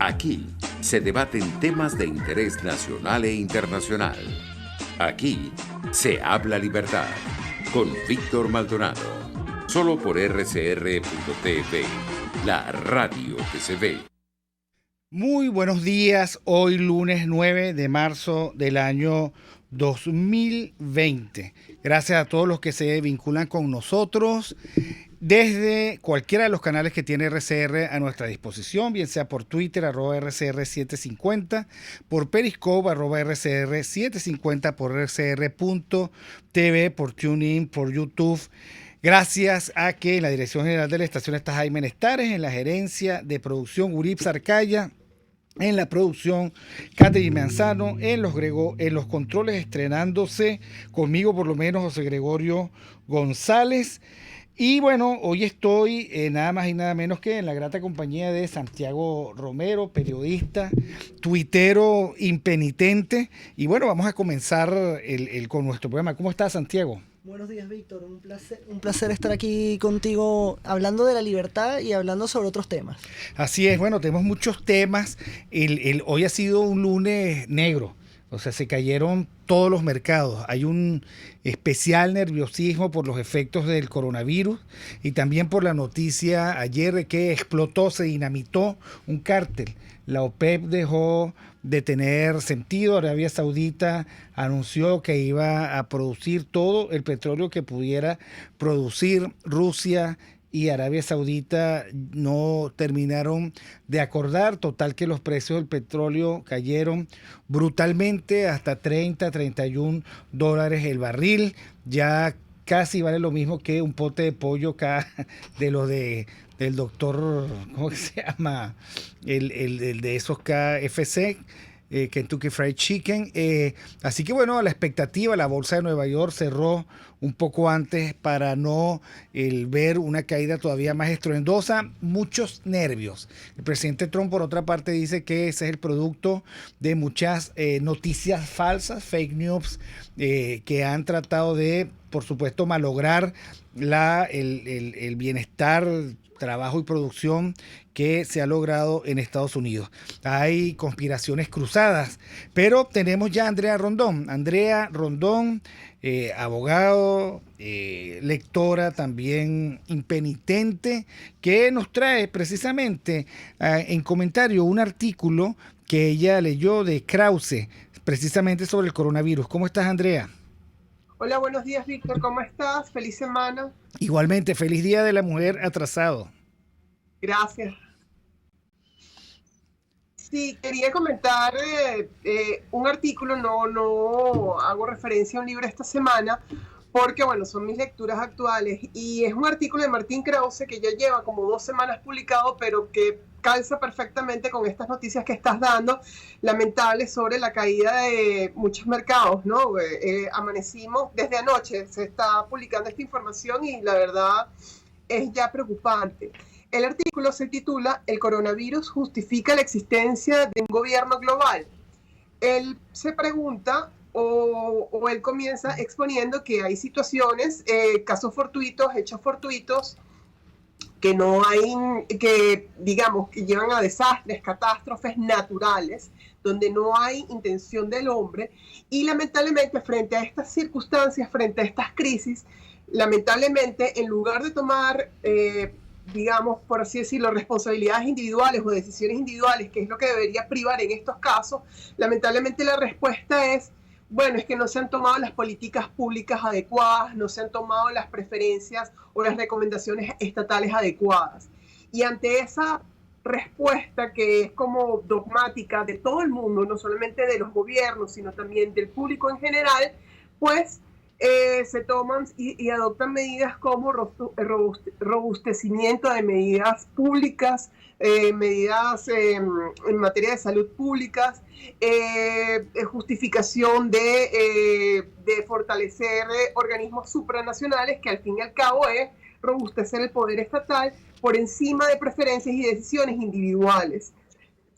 Aquí se debaten temas de interés nacional e internacional. Aquí se habla libertad con Víctor Maldonado. Solo por RCR.tv, la radio que se ve. Muy buenos días, hoy lunes 9 de marzo del año 2020. Gracias a todos los que se vinculan con nosotros desde cualquiera de los canales que tiene RCR a nuestra disposición, bien sea por Twitter, @RCR750, por Periscope, @RCR750, por RCR.tv, por TuneIn, por YouTube. Gracias a que en la dirección general de la estación está Jaime Nestares, en la gerencia de producción Urib Sarcaya, en la producción Catherine Manzano, en los controles estrenándose conmigo por lo menos José Gregorio González. Y bueno, hoy estoy nada más y nada menos que en la grata compañía de Santiago Romero, periodista, tuitero impenitente. Y bueno, vamos a comenzar con nuestro programa. ¿Cómo estás, Santiago? Buenos días, Víctor. Un placer estar aquí contigo hablando de la libertad y hablando sobre otros temas. Así es, bueno, tenemos muchos temas. Hoy ha sido un lunes negro. O sea, se cayeron todos los mercados. Hay un especial nerviosismo por los efectos del coronavirus y también por la noticia ayer de que explotó, se dinamitó un cártel. La OPEP dejó de tener sentido. Arabia Saudita anunció que iba a producir todo el petróleo que pudiera producir. Rusia y Arabia Saudita no terminaron de acordar, total que los precios del petróleo cayeron brutalmente hasta $31 el barril, ya casi vale lo mismo que un pote de pollo acá de lo del doctor, ¿cómo que se llama? El de esos KFC, Kentucky Fried Chicken. Así que bueno, la expectativa, la bolsa de Nueva York cerró un poco antes para no ver una caída todavía más estruendosa. Muchos nervios. El presidente Trump, por otra parte, dice que ese es el producto de muchas noticias falsas, fake news, que han tratado de, por supuesto, malograr el bienestar, trabajo y producción que se ha logrado en Estados Unidos. Hay conspiraciones cruzadas, pero tenemos ya a Andrea Rondón. Andrea Rondón, abogado, lectora también impenitente, que nos trae precisamente en comentario un artículo que ella leyó de Krause, precisamente sobre el coronavirus. ¿Cómo estás, Andrea? Hola, buenos días, Víctor. ¿Cómo estás? Feliz semana. Igualmente, feliz Día de la Mujer atrasado. Gracias. Sí, quería comentar un artículo, no hago referencia a un libro esta semana, porque bueno, son mis lecturas actuales, y es un artículo de Martín Krause que ya lleva como 2 semanas publicado, pero que calza perfectamente con estas noticias que estás dando, lamentables, sobre la caída de muchos mercados, ¿no? Amanecimos, desde anoche se está publicando esta información y la verdad es ya preocupante. El artículo se titula "El coronavirus justifica la existencia de un gobierno global". Él se pregunta, o él comienza exponiendo que hay situaciones, casos fortuitos, hechos fortuitos, que no hay, que digamos, que llevan a desastres, catástrofes naturales, donde no hay intención del hombre, y lamentablemente frente a estas circunstancias, frente a estas crisis, lamentablemente en lugar de tomar digamos, por así decirlo, responsabilidades individuales o decisiones individuales, que es lo que debería privar en estos casos, lamentablemente la respuesta es, bueno, es que no se han tomado las políticas públicas adecuadas, no se han tomado las preferencias o las recomendaciones estatales adecuadas. Y ante esa respuesta, que es como dogmática de todo el mundo, no solamente de los gobiernos, sino también del público en general, pues se toman y adoptan medidas como robustecimiento de medidas públicas, medidas en materia de salud públicas, justificación de fortalecer organismos supranacionales, que al fin y al cabo es robustecer el poder estatal por encima de preferencias y decisiones individuales.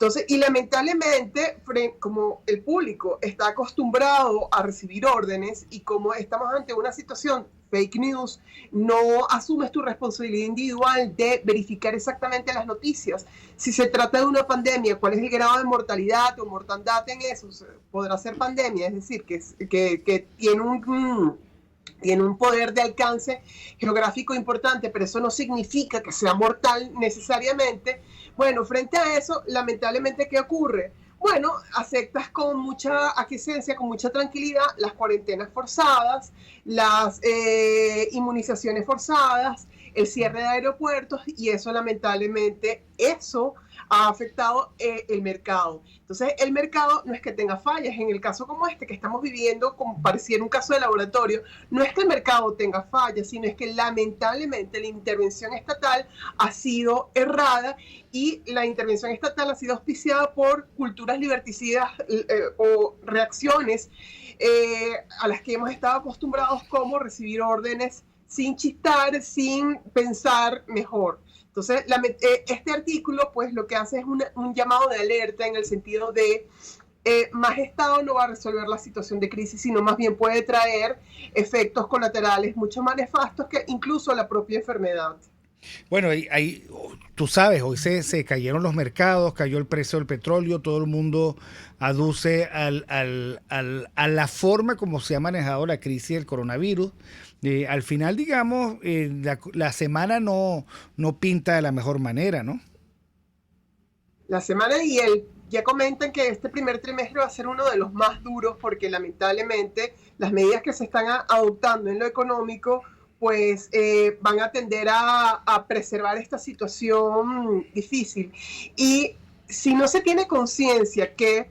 Entonces, y lamentablemente, como el público está acostumbrado a recibir órdenes y como estamos ante una situación fake news, no asumes tu responsabilidad individual de verificar exactamente las noticias. Si se trata de una pandemia, ¿cuál es el grado de mortalidad o mortandad en eso? Podrá ser pandemia, es decir, que tiene un poder de alcance geográfico importante, pero eso no significa que sea mortal necesariamente. Bueno, frente a eso, lamentablemente, ¿qué ocurre? Bueno, aceptas con mucha aquiescencia, con mucha tranquilidad, las cuarentenas forzadas, las inmunizaciones forzadas, el cierre de aeropuertos, y eso lamentablemente, eso ha afectado el mercado. Entonces, el mercado no es que tenga fallas. En el caso como este que estamos viviendo, como pareciera un caso de laboratorio, no es que el mercado tenga fallas, sino es que lamentablemente la intervención estatal ha sido errada, y la intervención estatal ha sido auspiciada por culturas liberticidas o reacciones a las que hemos estado acostumbrados, como recibir órdenes sin chistar, sin pensar mejor. Entonces, este artículo, pues, lo que hace es un llamado de alerta en el sentido de más Estado no va a resolver la situación de crisis, sino más bien puede traer efectos colaterales mucho más nefastos que incluso la propia enfermedad. Bueno, tú sabes, hoy se cayeron los mercados, cayó el precio del petróleo, todo el mundo aduce a la forma como se ha manejado la crisis del coronavirus. Al final, digamos, la semana no pinta de la mejor manera, ¿no? La semana ya comentan que este primer trimestre va a ser uno de los más duros, porque lamentablemente las medidas que se están adoptando en lo económico pues van a tender a preservar esta situación difícil. Y si no se tiene conciencia que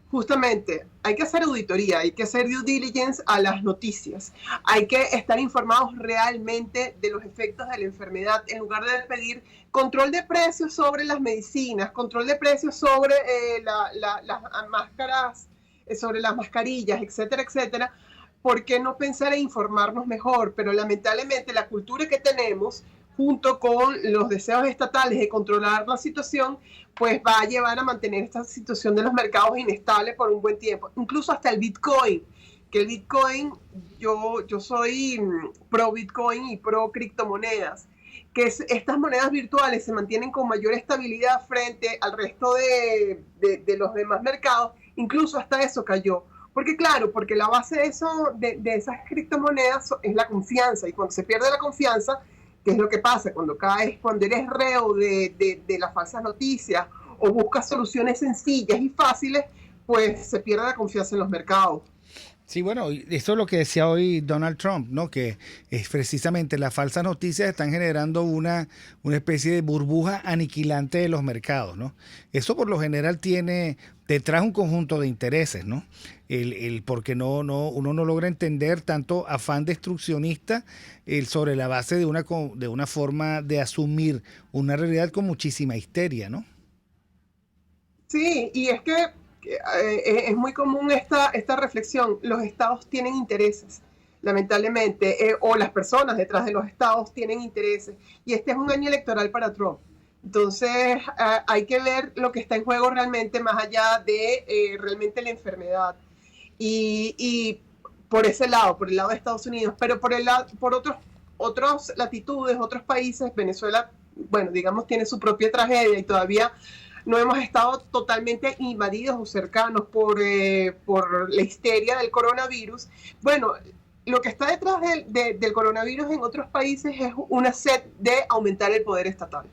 justamente hay que hacer auditoría, hay que hacer due diligence a las noticias, hay que estar informados realmente de los efectos de la enfermedad, en lugar de pedir control de precios sobre las medicinas, control de precios sobre las máscaras, sobre las mascarillas, etcétera, etcétera. ¿Por qué no pensar en informarnos mejor? Pero lamentablemente la cultura que tenemos, junto con los deseos estatales de controlar la situación, pues va a llevar a mantener esta situación de los mercados inestable por un buen tiempo. Incluso hasta el Bitcoin, que el Bitcoin, yo soy pro Bitcoin y pro criptomonedas, que estas monedas virtuales se mantienen con mayor estabilidad frente al resto de los demás mercados. Incluso hasta eso cayó. Porque claro, porque la base de esas criptomonedas es la confianza, y cuando se pierde la confianza, ¿qué es lo que pasa? Cuando eres reo de las falsas noticias o buscas soluciones sencillas y fáciles, pues se pierde la confianza en los mercados. Sí, bueno, esto es lo que decía hoy Donald Trump, ¿no? Que es precisamente las falsas noticias están generando una especie de burbuja aniquilante de los mercados, ¿no? Eso por lo general tiene detrás un conjunto de intereses, ¿no? Porque uno no logra entender tanto afán destruccionista sobre la base de una forma de asumir una realidad con muchísima histeria, ¿no? Sí, y es que es muy común esta reflexión. Los estados tienen intereses, lamentablemente, o las personas detrás de los estados tienen intereses, y este es un año electoral para Trump. Entonces hay que ver lo que está en juego realmente, más allá de realmente la enfermedad, y por ese lado, por el lado de Estados Unidos. Pero por otras latitudes, otros países, Venezuela, bueno, digamos, tiene su propia tragedia, y todavía no hemos estado totalmente invadidos o cercanos por la histeria del coronavirus. Bueno, lo que está detrás del coronavirus en otros países es una sed de aumentar el poder estatal,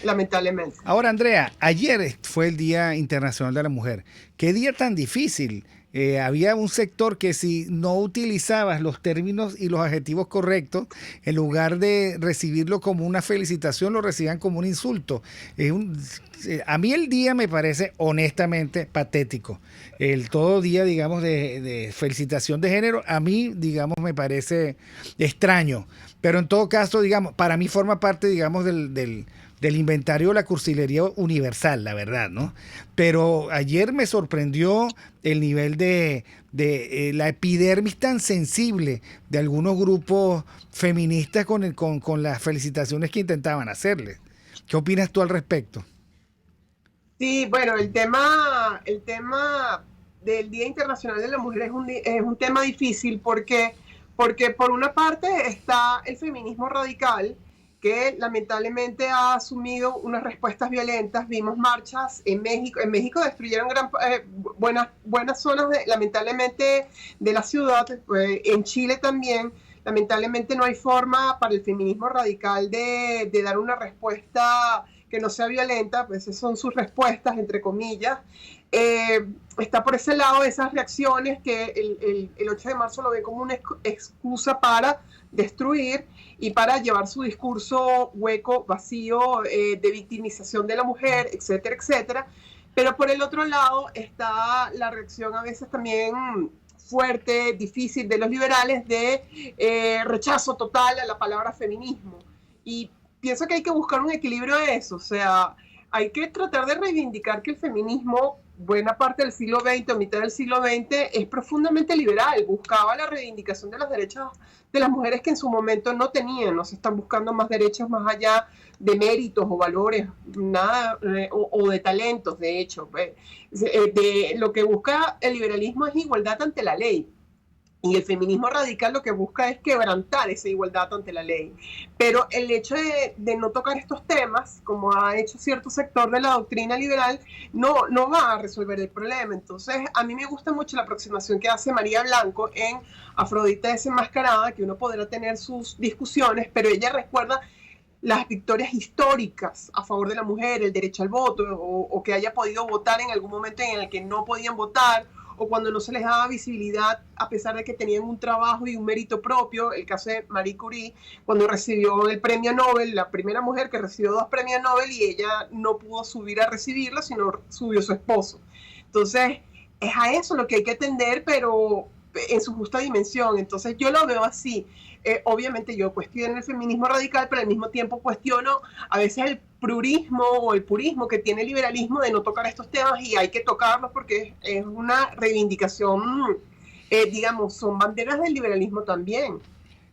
lamentablemente. Ahora, Andrea, ayer fue el Día Internacional de la Mujer. ¿Qué día tan difícil? Había un sector que, si no utilizabas los términos y los adjetivos correctos, en lugar de recibirlo como una felicitación, lo recibían como un insulto. A mí el día me parece honestamente patético. El todo día, digamos, de felicitación de género, a mí, digamos, me parece extraño. Pero en todo caso, digamos, para mí forma parte, digamos, del inventario de la cursilería universal, la verdad, ¿no? Pero ayer me sorprendió el nivel de la epidermis tan sensible de algunos grupos feministas con las felicitaciones que intentaban hacerle. ¿Qué opinas tú al respecto? Sí, bueno, el tema del Día Internacional de la Mujer es un tema difícil, porque Porque por una parte está el feminismo radical, que lamentablemente ha asumido unas respuestas violentas. Vimos marchas en México. En México destruyeron buenas zonas, lamentablemente, de la ciudad. En Chile también. Lamentablemente no hay forma para el feminismo radical de dar una respuesta que no sea violenta, pues esas son sus respuestas, entre comillas. Está por ese lado esas reacciones que el 8 de marzo lo ven como una excusa para destruir y para llevar su discurso hueco, vacío, de victimización de la mujer, etcétera, etcétera. Pero por el otro lado está la reacción a veces también fuerte, difícil de los liberales de rechazo total a la palabra feminismo. Y pienso que hay que buscar un equilibrio de eso, o sea, hay que tratar de reivindicar que el feminismo, buena parte del siglo XX o mitad del siglo XX, es profundamente liberal, buscaba la reivindicación de los derechos de las mujeres que en su momento no tenían, no se están buscando más derechos más allá de méritos o valores, nada, o de talentos, de hecho. Lo que busca el liberalismo es igualdad ante la ley. Y el feminismo radical lo que busca es quebrantar esa igualdad ante la ley. Pero el hecho de no tocar estos temas, como ha hecho cierto sector de la doctrina liberal, no va a resolver el problema. Entonces, a mí me gusta mucho la aproximación que hace María Blanco en Afrodita Desenmascarada, que uno podrá tener sus discusiones, pero ella recuerda las victorias históricas a favor de la mujer, el derecho al voto, o que haya podido votar en algún momento en el que no podían votar, o cuando no se les daba visibilidad a pesar de que tenían un trabajo y un mérito propio. El caso de Marie Curie, cuando recibió el premio Nobel, la primera mujer que recibió 2 premios Nobel, y ella no pudo subir a recibirla, sino subió su esposo. Entonces, es a eso lo que hay que atender, pero en su justa dimensión. Entonces, yo lo veo así. Obviamente yo cuestiono el feminismo radical, pero al mismo tiempo cuestiono a veces el prurismo o el purismo que tiene el liberalismo de no tocar estos temas, y hay que tocarlos porque es una reivindicación, digamos, son banderas del liberalismo también.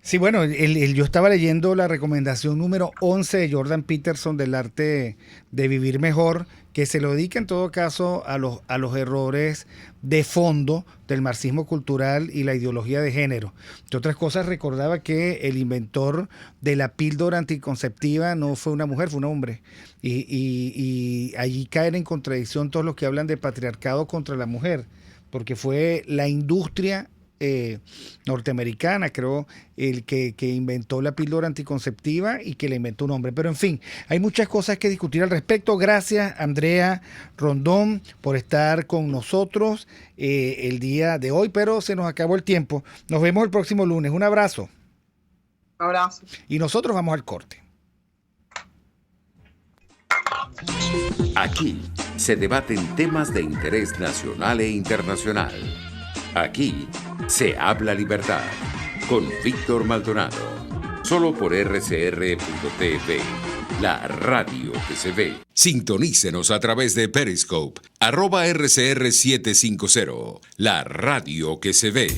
Sí, bueno, yo estaba leyendo la recomendación número 11 de Jordan Peterson del arte de vivir mejor, que se lo dedica en todo caso a los errores de fondo del marxismo cultural y la ideología de género. Entre otras cosas, recordaba que el inventor de la píldora anticonceptiva no fue una mujer, fue un hombre. Y allí caen en contradicción todos los que hablan de patriarcado contra la mujer, porque fue la industria norteamericana, creo, el que inventó la píldora anticonceptiva y que la inventó un hombre. Pero en fin, hay muchas cosas que discutir al respecto. Gracias, Andrea Rondón, por estar con nosotros el día de hoy, pero se nos acabó el tiempo. Nos vemos el próximo lunes. Un abrazo. Abrazo. Y nosotros vamos al corte. Aquí se debaten temas de interés nacional e internacional. Aquí se habla libertad con Víctor Maldonado, solo por RCR.tv, la radio que se ve. Sintonícenos a través de Periscope, @RCR750, la radio que se ve.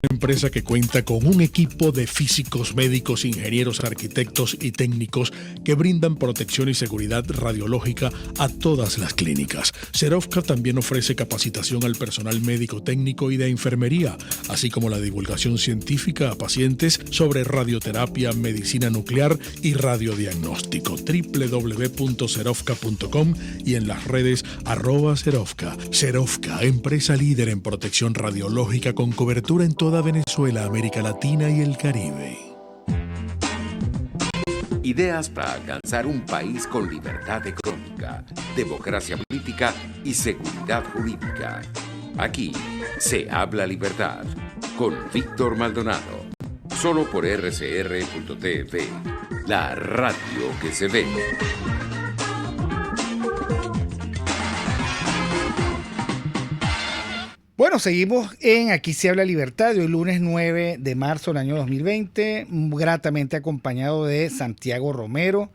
Una empresa que cuenta con un equipo de físicos, médicos, ingenieros, arquitectos y técnicos que brindan protección y seguridad radiológica a todas las clínicas. Serovka también ofrece capacitación al personal médico, técnico y de enfermería, así como la divulgación científica a pacientes sobre radioterapia, medicina nuclear y radiodiagnóstico. www.serovka.com y en las redes @Serovka. Serovka, empresa líder en protección radiológica con cobertura en toda Venezuela, América Latina y el Caribe. Ideas para alcanzar un país con libertad económica, democracia política y seguridad jurídica. Aquí se habla libertad con Víctor Maldonado, solo por RCR.tv, la radio que se ve. Bueno, seguimos en Aquí se habla libertad de hoy lunes 9 de marzo del año 2020, gratamente acompañado de Santiago Romero,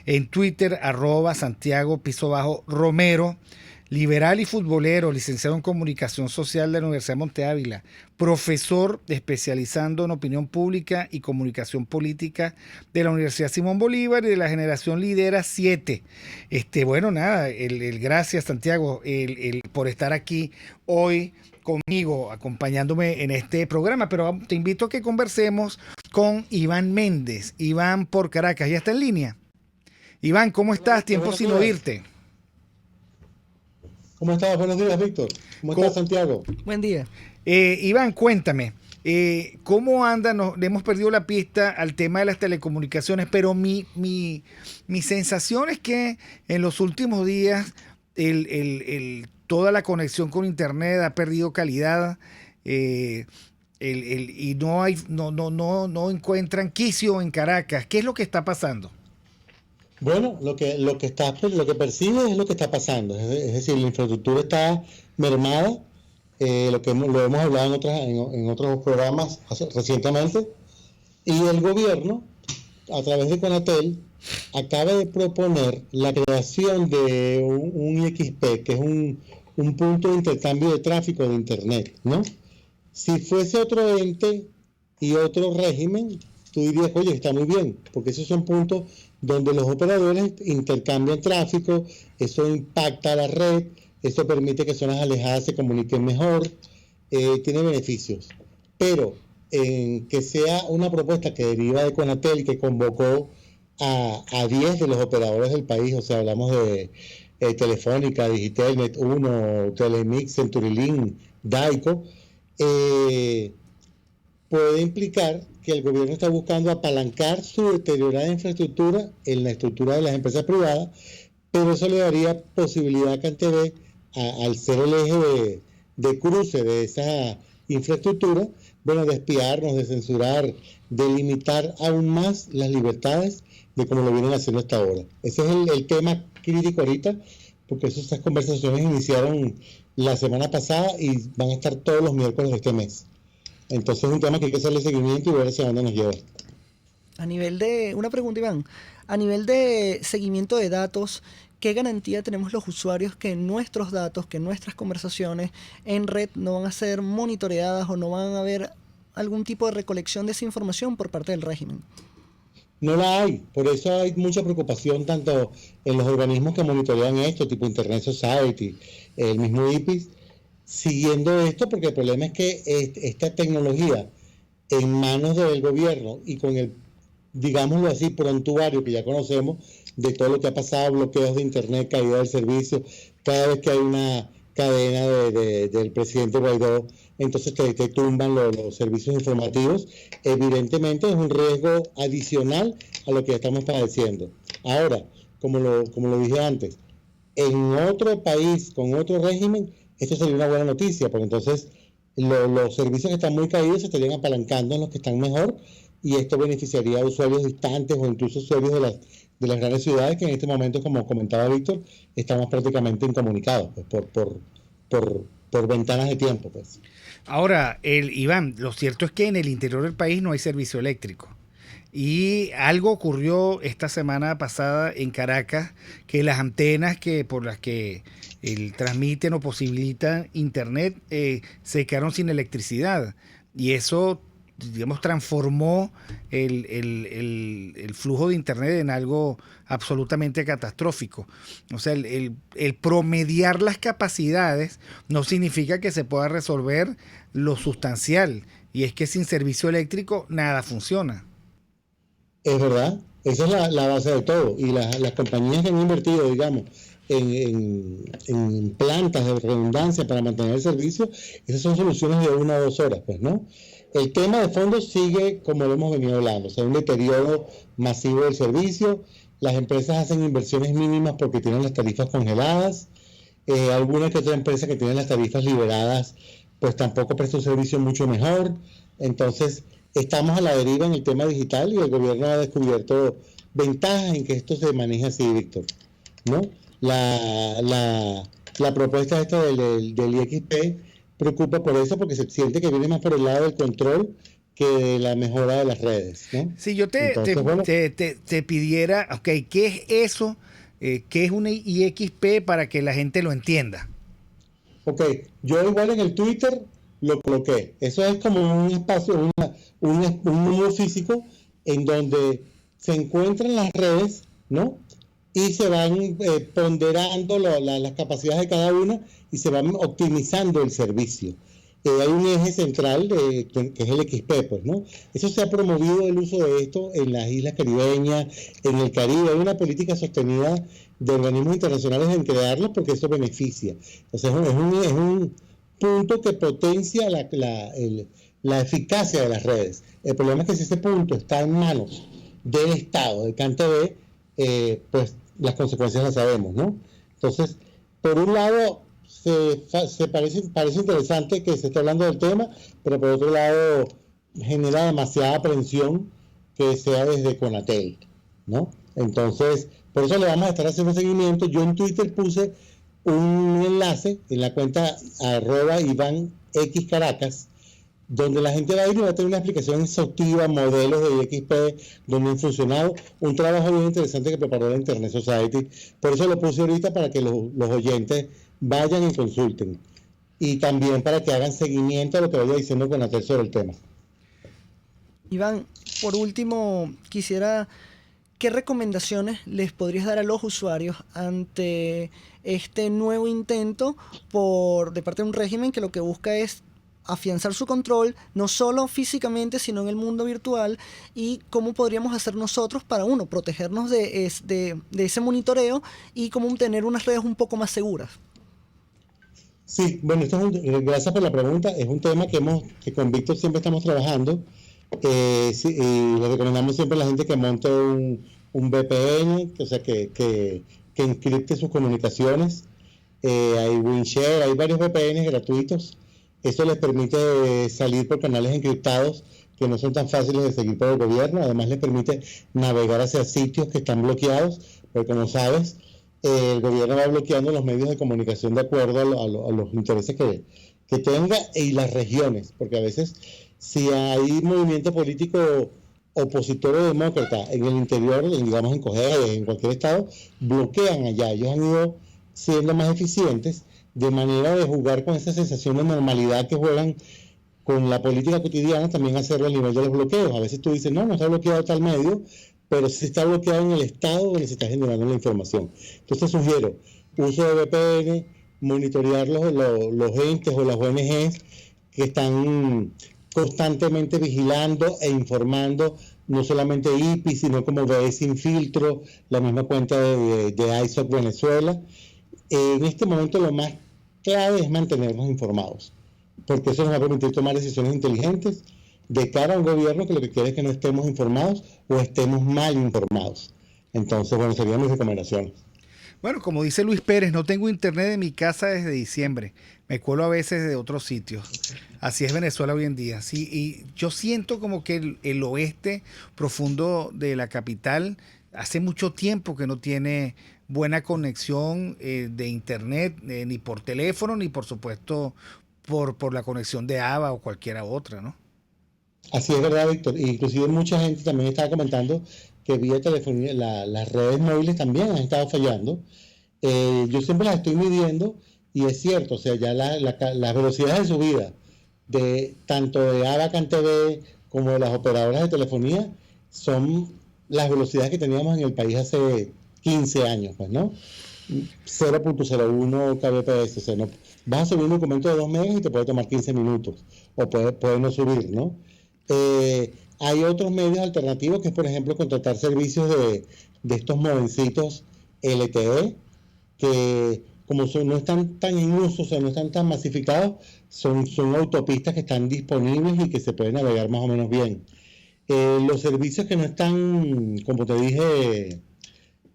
en Twitter @Santiago_Romero. liberal y futbolero, licenciado en Comunicación Social de la Universidad de Monte Ávila, profesor especializando en opinión pública y comunicación política de la Universidad Simón Bolívar y de la generación Lidera 7. Bueno, nada, gracias, Santiago, por estar aquí hoy conmigo, acompañándome en este programa, pero te invito a que conversemos con Iván Méndez. Iván por Caracas, ¿ya está en línea? Iván, ¿cómo estás? Tiempo sin oírte. ¿Cómo estás? Buenos días, Víctor. ¿Cómo estás, Santiago? Buen día. Iván, cuéntame, ¿cómo anda? Le hemos perdido la pista al tema de las telecomunicaciones, pero mi sensación es que en los últimos días toda la conexión con internet ha perdido calidad y no encuentran quicio en Caracas. ¿Qué es lo que está pasando? Bueno, lo que percibe es lo que está pasando. Es decir, la infraestructura está mermada, lo hemos hablado en otros programas recientemente, y el gobierno, a través de Conatel, acaba de proponer la creación de un IXP, que es un punto de intercambio de tráfico de Internet, ¿no? Si fuese otro ente y otro régimen, tú dirías, oye, está muy bien, porque esos son puntos donde los operadores intercambian tráfico, eso impacta a la red, eso permite que zonas alejadas se comuniquen mejor, tiene beneficios. Pero que sea una propuesta que deriva de Conatel, que convocó a 10 de los operadores del país, o sea, hablamos de Telefónica, Digitel, Net1, Telemix, Centurilink, Daico, puede implicar que el gobierno está buscando apalancar su deteriorada infraestructura en la estructura de las empresas privadas, pero eso le daría posibilidad a CanTV, al ser el eje de cruce de esa infraestructura, bueno, de espiarnos, de censurar, de limitar aún más las libertades de como lo vienen haciendo hasta ahora. Ese es el tema crítico ahorita, porque esas conversaciones iniciaron la semana pasada y van a estar todos los miércoles de este mes. Entonces es un tema que hay que hacerle seguimiento y ver hacia dónde nos lleva. Una pregunta, Iván, a nivel de seguimiento de datos, ¿qué garantía tenemos los usuarios que nuestros datos, que nuestras conversaciones en red no van a ser monitoreadas o no van a haber algún tipo de recolección de esa información por parte del régimen? No la hay, por eso hay mucha preocupación tanto en los organismos que monitorean esto, tipo Internet Society, el mismo IPIS, siguiendo esto, porque el problema es que esta tecnología en manos del gobierno y con el, digámoslo así, prontuario que ya conocemos de todo lo que ha pasado, bloqueos de Internet, caída del servicio, cada vez que hay una cadena del presidente Guaidó, entonces te tumban los servicios informativos. Evidentemente es un riesgo adicional a lo que estamos padeciendo. Ahora, como lo dije antes, en otro país, con otro régimen, esto sería una buena noticia, porque entonces los servicios que están muy caídos se estarían apalancando en los que están mejor, y esto beneficiaría a usuarios distantes o incluso usuarios de las grandes ciudades, que en este momento, como comentaba Víctor, estamos prácticamente incomunicados, pues, por ventanas de tiempo, pues. Ahora, Iván, lo cierto es que en el interior del país no hay servicio eléctrico. Y algo ocurrió esta semana pasada en Caracas, que las antenas por las que transmiten o posibilitan internet se quedaron sin electricidad. Y eso, digamos, transformó el flujo de internet en algo absolutamente catastrófico. O sea, el promediar las capacidades no significa que se pueda resolver lo sustancial, y es que sin servicio eléctrico nada funciona. Es verdad, esa es la base de todo, y las compañías que han invertido, digamos, en plantas de redundancia para mantener el servicio, esas son soluciones de 1 o 2 horas, pues, ¿no? El tema de fondo sigue como lo hemos venido hablando, o sea, un deterioro masivo del servicio. Las empresas hacen inversiones mínimas porque tienen las tarifas congeladas. Alguna que otra empresa que tiene las tarifas liberadas, pues tampoco presta un servicio mucho mejor. Entonces, estamos a la deriva en el tema digital, y el gobierno ha descubierto ventajas en que esto se maneje así, Víctor, ¿no? La propuesta esta del IXP preocupa por eso, porque se siente que viene más por el lado del control que de la mejora de las redes, ¿no? Si yo te pidiera, ok, ¿qué es eso ¿qué es una IXP para que la gente lo entienda? Ok, yo igual en el Twitter lo coloqué. Eso es como un espacio, un mundo físico en donde se encuentran las redes, ¿no? Y se van ponderando las capacidades de cada una y se van optimizando el servicio. Hay un eje central que es el XP, pues, ¿no? Eso se ha promovido el uso de esto en las islas caribeñas, en el Caribe. Hay una política sostenida de organismos internacionales en crearlo porque eso beneficia. Entonces es un punto que potencia la eficacia de las redes. El problema es que si ese punto está en manos del Estado, de CanTV, pues las consecuencias las sabemos, ¿no? Entonces, por un lado, parece interesante que se esté hablando del tema, pero por otro lado, genera demasiada aprensión que sea desde Conatel, ¿no? Entonces, por eso le vamos a estar haciendo seguimiento. Yo en Twitter puse un enlace en la cuenta @IvánXCaracas, donde la gente va a ir y va a tener una explicación exhaustiva, modelos de IXP, donde han funcionado, un trabajo bien interesante que preparó la Internet Society. Por eso lo puse ahorita para que los oyentes vayan y consulten. Y también para que hagan seguimiento a lo que vaya diciendo Conatel sobre el tema. Iván, por último, ¿qué recomendaciones les podrías dar a los usuarios ante este nuevo intento de parte de un régimen que lo que busca es afianzar su control, no solo físicamente, sino en el mundo virtual? Y cómo podríamos hacer nosotros para, protegernos de ese monitoreo y cómo tener unas redes un poco más seguras. Sí, bueno, gracias por la pregunta. Es un tema que con Víctor siempre estamos trabajando. Sí, y le recomendamos siempre a la gente que monte un VPN, o sea, que encripte sus comunicaciones. Hay WinShare, hay varios VPN gratuitos. Eso les permite salir por canales encriptados que no son tan fáciles de seguir por el gobierno. Además, les permite navegar hacia sitios que están bloqueados, porque como sabes, el gobierno va bloqueando los medios de comunicación de acuerdo a los intereses que tenga y las regiones, porque a veces si hay movimiento político opositor o demócrata en el interior, digamos en Cojedes, en cualquier estado, bloquean allá. Ellos han ido siendo más eficientes de manera de jugar con esa sensación de normalidad que juegan con la política cotidiana, también hacerlo a nivel de los bloqueos. A veces tú dices, no está bloqueado tal medio, pero sí está bloqueado en el estado donde se está generando la información. Entonces sugiero uso de VPN, monitorear los entes o las ONGs que están constantemente vigilando e informando, no solamente IPI, sino como BE Sin Filtro, la misma cuenta de ISOC Venezuela. En este momento lo más clave es mantenernos informados, porque eso nos va a permitir tomar decisiones inteligentes de cara a un gobierno que lo que quiere es que no estemos informados o estemos mal informados. Entonces, bueno, serían mis recomendaciones. Bueno, como dice Luis Pérez, no tengo internet en mi casa desde diciembre. Me cuelo a veces de otros sitios. Así es Venezuela hoy en día. Sí, y yo siento como que el oeste profundo de la capital hace mucho tiempo que no tiene buena conexión de internet, ni por teléfono, ni por supuesto por la conexión de ABA o cualquiera otra, ¿no? Así es verdad, Víctor. Inclusive mucha gente también estaba comentando que vía telefonía, las redes móviles también han estado fallando. Yo siempre las estoy midiendo y es cierto, o sea, ya las velocidades de subida de tanto de ABA CanTV como de las operadoras de telefonía son las velocidades que teníamos en el país hace 15 años, pues, ¿no? 0.01 kbps, o sea, no, vas a subir un documento de 2 megas y te puede tomar 15 minutos, o puede no subir, ¿no? Hay otros medios alternativos, que es, por ejemplo, contratar servicios de estos modencitos LTE, que como no están tan en uso, o sea, no están tan masificados, son autopistas que están disponibles y que se pueden navegar más o menos bien. Los servicios que no están, como te dije,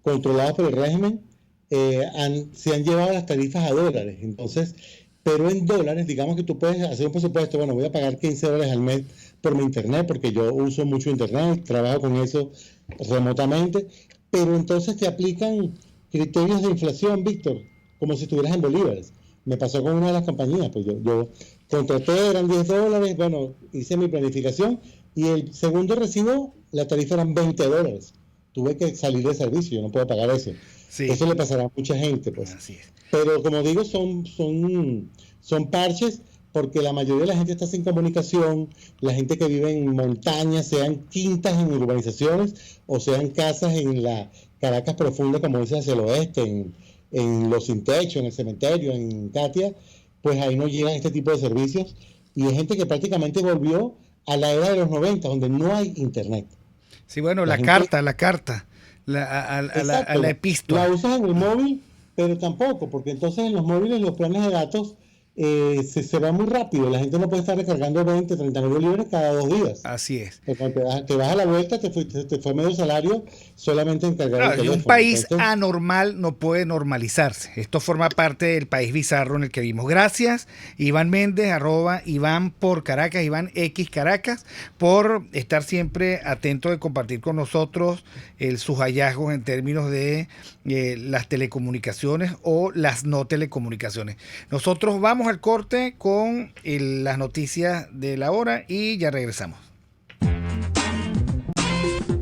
controlados por el régimen, se han llevado las tarifas a dólares. Entonces, pero en dólares, digamos que tú puedes hacer un presupuesto, bueno, voy a pagar $15 al mes por mi internet, porque yo uso mucho internet, trabajo con eso remotamente, pero entonces te aplican criterios de inflación, Víctor, como si estuvieras en bolívares. Me pasó con una de las compañías, pues yo contraté, eran $10, bueno, hice mi planificación y el segundo recibo, la tarifa eran $20. Tuve que salir de servicio, yo no puedo pagar eso. Sí. Eso le pasará a mucha gente, pues. Así es. Pero como digo, son parches porque la mayoría de la gente está sin comunicación, la gente que vive en montañas, sean quintas en urbanizaciones o sean casas en la Caracas profunda, como dice, hacia el oeste, en Los Sin Techo, en el cementerio, en Katia, pues ahí no llegan este tipo de servicios y hay gente que prácticamente volvió a la era de los 90, donde no hay internet. Sí, bueno, la gente... carta, Exacto, a la epístola. La usas en el móvil, pero tampoco, porque entonces en los móviles los planes de datos se va muy rápido. La gente no puede estar recargando 20, 30 mil bolívares cada 2 días. Así es. Cuando te vas a la vuelta, te fue medio salario solamente en cargar el teléfono. Un país Entonces, anormal no puede normalizarse. Esto forma parte del país bizarro en el que vivimos. Gracias, Iván Méndez, @Iván por Caracas, Iván X Caracas, por estar siempre atento de compartir con nosotros sus hallazgos en términos de las telecomunicaciones o las no telecomunicaciones. Nosotros vamos al corte con las noticias de la hora y ya regresamos.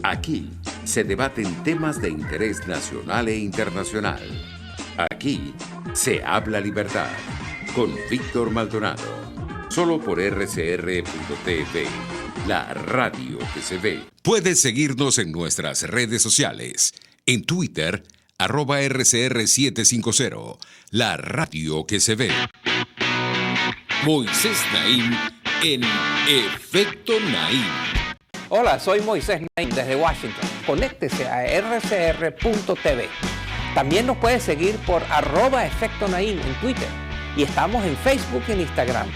Aquí se debaten temas de interés nacional e internacional. Aquí se habla libertad con Víctor Maldonado. Solo por rcr.tv, la radio que se ve. Puedes seguirnos en nuestras redes sociales. En Twitter, @RCR750, la radio que se ve. Moisés Naim en Efecto Naim. Hola, soy Moisés Naim desde Washington. Conéctese a rcr.tv. También nos puede seguir por @Efecto Naim en Twitter. Y estamos en Facebook y en Instagram.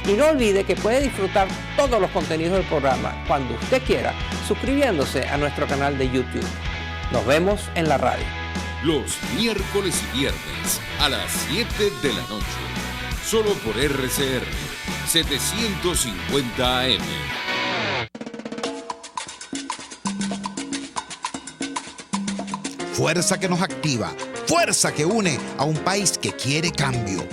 Y no olvide que puede disfrutar todos los contenidos del programa cuando usted quiera, suscribiéndose a nuestro canal de YouTube. Nos vemos en la radio. Los miércoles y viernes a las 7 de la noche. Solo por RCR 750 AM. Fuerza que nos activa, fuerza que une a un país que quiere cambio.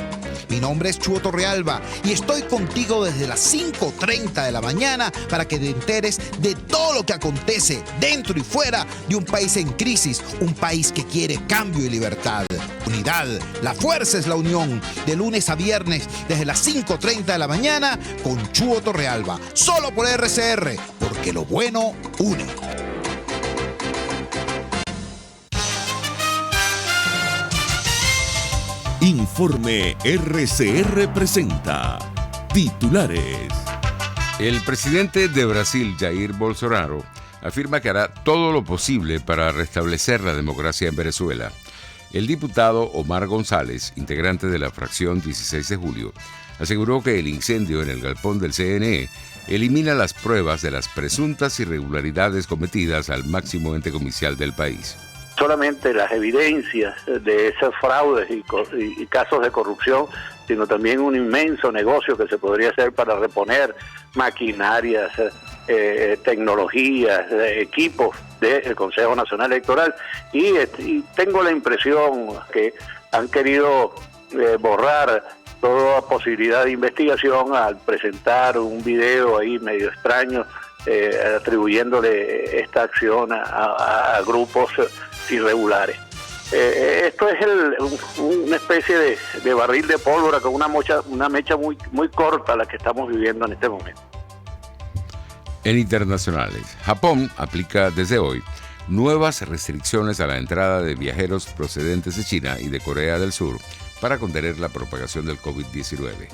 Mi nombre es Chuo Torrealba y estoy contigo desde las 5:30 de la mañana para que te enteres de todo lo que acontece dentro y fuera de un país en crisis, un país que quiere cambio y libertad. Unidad, la fuerza es la unión, de lunes a viernes desde las 5:30 de la mañana con Chuo Torrealba, solo por RCR, porque lo bueno une. Informe RCR presenta titulares. El presidente de Brasil, Jair Bolsonaro, afirma que hará todo lo posible para restablecer la democracia en Venezuela. El diputado Omar González, integrante de la fracción 16 de julio, aseguró que el incendio en el galpón del CNE elimina las pruebas de las presuntas irregularidades cometidas al máximo ente comicial del país. Solamente las evidencias de esos fraudes y casos de corrupción, sino también un inmenso negocio que se podría hacer para reponer maquinarias, tecnologías, equipos del Consejo Nacional Electoral. Y tengo la impresión que han querido borrar toda posibilidad de investigación al presentar un video ahí medio extraño, atribuyéndole esta acción a grupos irregulares. Esto es una especie de barril de pólvora con una mecha muy, muy corta la que estamos viviendo en este momento. En internacionales, Japón aplica desde hoy nuevas restricciones a la entrada de viajeros procedentes de China y de Corea del Sur para contener la propagación del COVID-19.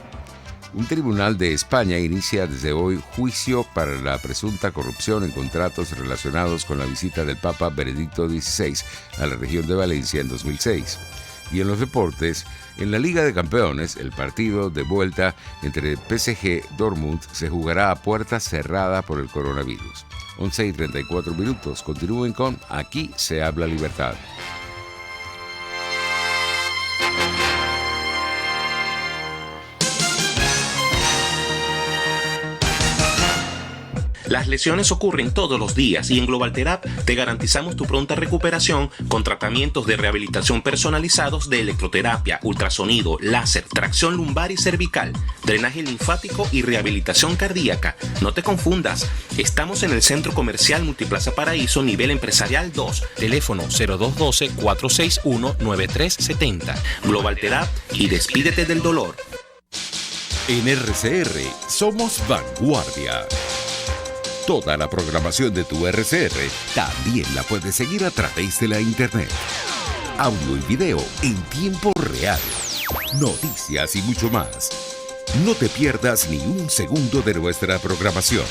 Un tribunal de España inicia desde hoy juicio para la presunta corrupción en contratos relacionados con la visita del Papa Benedicto XVI a la región de Valencia en 2006. Y en los deportes, en la Liga de Campeones, el partido de vuelta entre PSG Dortmund se jugará a puerta cerrada por el coronavirus. 11:34. Continúen con Aquí se habla libertad. Las lesiones ocurren todos los días y en GlobalTherap te garantizamos tu pronta recuperación con tratamientos de rehabilitación personalizados de electroterapia, ultrasonido, láser, tracción lumbar y cervical, drenaje linfático y rehabilitación cardíaca. No te confundas, estamos en el Centro Comercial Multiplaza Paraíso, nivel empresarial 2, teléfono 0212-461-9370. GlobalTherap y despídete del dolor. En RCR somos vanguardia. Toda la programación de tu RCR también la puedes seguir a través de la internet. Audio y video en tiempo real. Noticias y mucho más. No te pierdas ni un segundo de nuestra programación.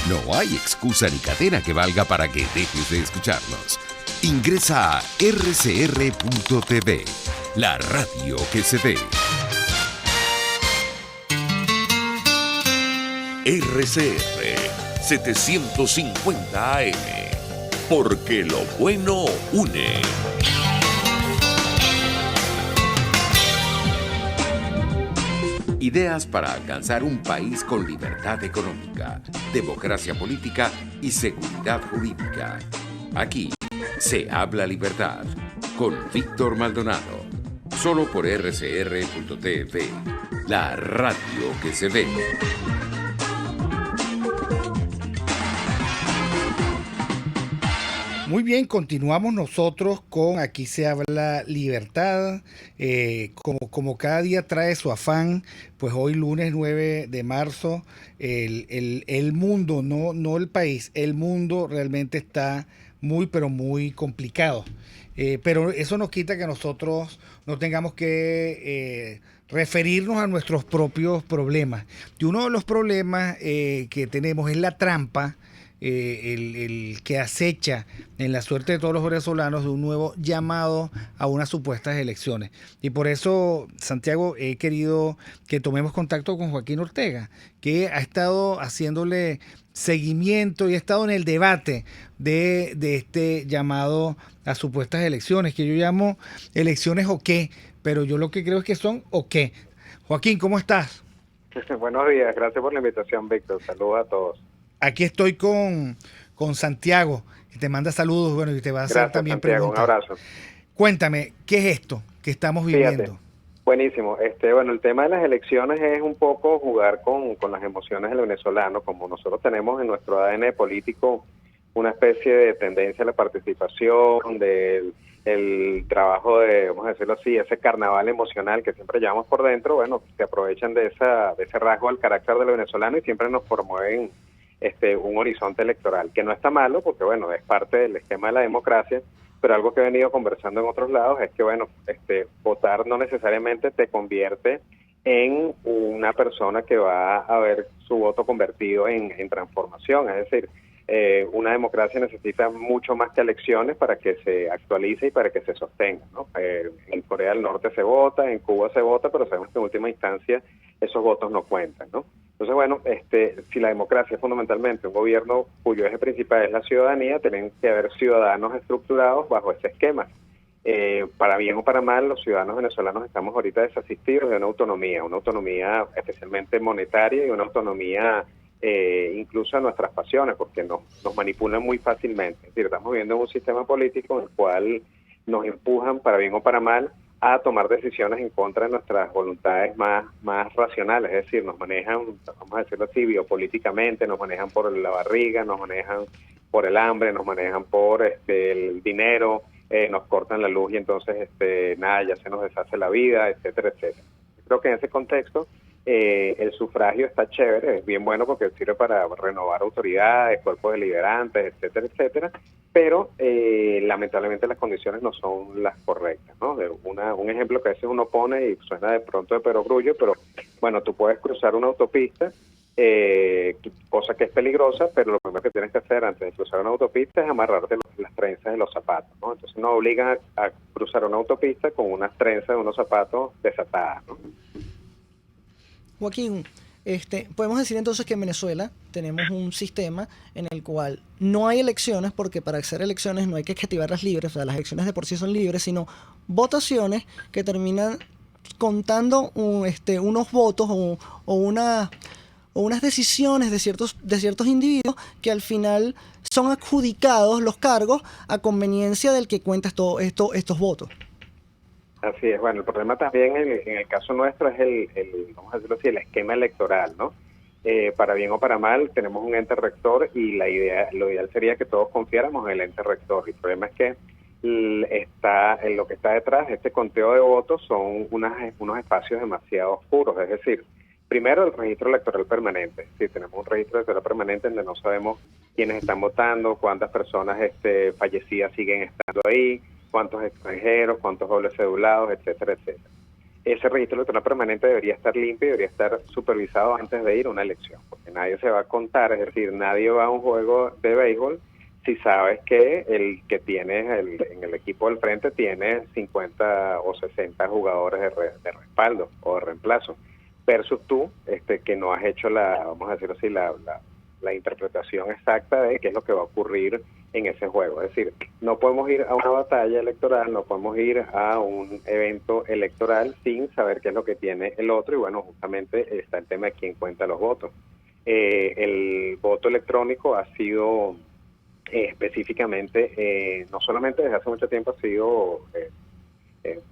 No hay excusa ni cadena que valga para que dejes de escucharnos. Ingresa a rcr.tv, la radio que se ve. RCR 750 AM, porque lo bueno une. Ideas para alcanzar un país con libertad económica, democracia política y seguridad jurídica. Aquí se habla libertad con Víctor Maldonado, solo por rcr.tv, la radio que se ve. Muy bien, continuamos nosotros con Aquí se habla libertad. Como cada día trae su afán, pues hoy lunes 9 de marzo, el mundo, no el país, el mundo realmente está pero muy complicado. Pero eso nos quita que nosotros no tengamos que referirnos a nuestros propios problemas. Y uno de los problemas que tenemos es la trampa, el que acecha en la suerte de todos los venezolanos de un nuevo llamado a unas supuestas elecciones. Y por eso, Santiago, he querido que tomemos contacto con Joaquín Ortega, que ha estado haciéndole seguimiento y ha estado en el debate de este llamado a supuestas elecciones, que yo llamo elecciones o qué, pero yo lo que creo es que son o qué. Joaquín, ¿cómo estás? Buenos días, gracias por la invitación, Víctor. Saludos a todos. Aquí estoy con Santiago, que te manda saludos, bueno, y te va a hacer Gracias, también Santiago, preguntas. un abrazo. Cuéntame, ¿qué es esto que estamos viviendo? Fíjate, buenísimo. Bueno, el tema de las elecciones es un poco jugar con las emociones del venezolano, como nosotros tenemos en nuestro ADN político una especie de tendencia a la participación, del el trabajo de, vamos a decirlo así, ese carnaval emocional que siempre llevamos por dentro. Bueno, se aprovechan de ese rasgo al carácter del venezolano y siempre nos promueven un horizonte electoral, que no está malo porque, bueno, es parte del esquema de la democracia, pero algo que he venido conversando en otros lados es que, bueno, votar no necesariamente te convierte en una persona que va a ver su voto convertido en transformación. Es decir, una democracia necesita mucho más que elecciones para que se actualice y para que se sostenga, ¿no? En Corea del Norte se vota, en Cuba se vota, pero sabemos que en última instancia esos votos no cuentan, ¿no? Entonces, bueno, si la democracia es fundamentalmente un gobierno cuyo eje principal es la ciudadanía, tienen que haber ciudadanos estructurados bajo ese esquema. Para bien o para mal, los ciudadanos venezolanos estamos ahorita desasistidos de una autonomía especialmente monetaria y una autonomía incluso a nuestras pasiones, porque nos manipulan muy fácilmente. Es decir, estamos viviendo un sistema político en el cual nos empujan, para bien o para mal, a tomar decisiones en contra de nuestras voluntades más racionales. Es decir, nos manejan, vamos a decirlo así, biopolíticamente, nos manejan por la barriga, nos manejan por el hambre, nos manejan por el dinero, nos cortan la luz y entonces nada, ya se nos deshace la vida, etcétera, etcétera. Creo que en ese contexto el sufragio está chévere, es bien bueno porque sirve para renovar autoridades, cuerpos deliberantes, etcétera, etcétera, pero lamentablemente las condiciones no son las correctas, ¿no? Un ejemplo que a veces uno pone y suena de pronto de perogrullo, pero bueno, tú puedes cruzar una autopista, cosa que es peligrosa, pero lo primero que tienes que hacer antes de cruzar una autopista es amarrarte las trenzas de los zapatos, ¿no? Entonces nos obligan a cruzar una autopista con unas trenzas de unos zapatos desatadas, ¿no? Joaquín, podemos decir entonces que en Venezuela tenemos un sistema en el cual no hay elecciones, porque para hacer elecciones no hay que activarlas libres, o sea, las elecciones de por sí son libres, sino votaciones que terminan contando unos votos o o unas decisiones de ciertos individuos que al final son adjudicados los cargos a conveniencia del que cuenta estos votos. Así es. Bueno, el problema también en el caso nuestro es vamos a decirlo así, el esquema electoral, ¿no? Para bien o para mal, tenemos un ente rector y lo ideal sería que todos confiáramos en el ente rector. El problema es que lo que está detrás de este conteo de votos son unos espacios demasiado oscuros. Es decir, primero el registro electoral permanente. Sí, tenemos un registro electoral permanente donde no sabemos quiénes están votando, cuántas personas fallecidas siguen estando ahí, cuántos extranjeros, cuántos dobles cedulados, etcétera, etcétera. Ese registro electoral permanente debería estar limpio y debería estar supervisado antes de ir a una elección, porque nadie se va a contar, es decir, nadie va a un juego de béisbol si sabes que el que tienes en el equipo del frente tiene 50 o 60 jugadores de respaldo o de reemplazo, versus tú, que no has hecho vamos a decir así, la interpretación exacta de qué es lo que va a ocurrir en ese juego. Es decir, no podemos ir a una batalla electoral, no podemos ir a un evento electoral sin saber qué es lo que tiene el otro, y bueno, justamente está el tema de quién cuenta los votos. El voto electrónico ha sido específicamente, no solamente desde hace mucho tiempo, ha sido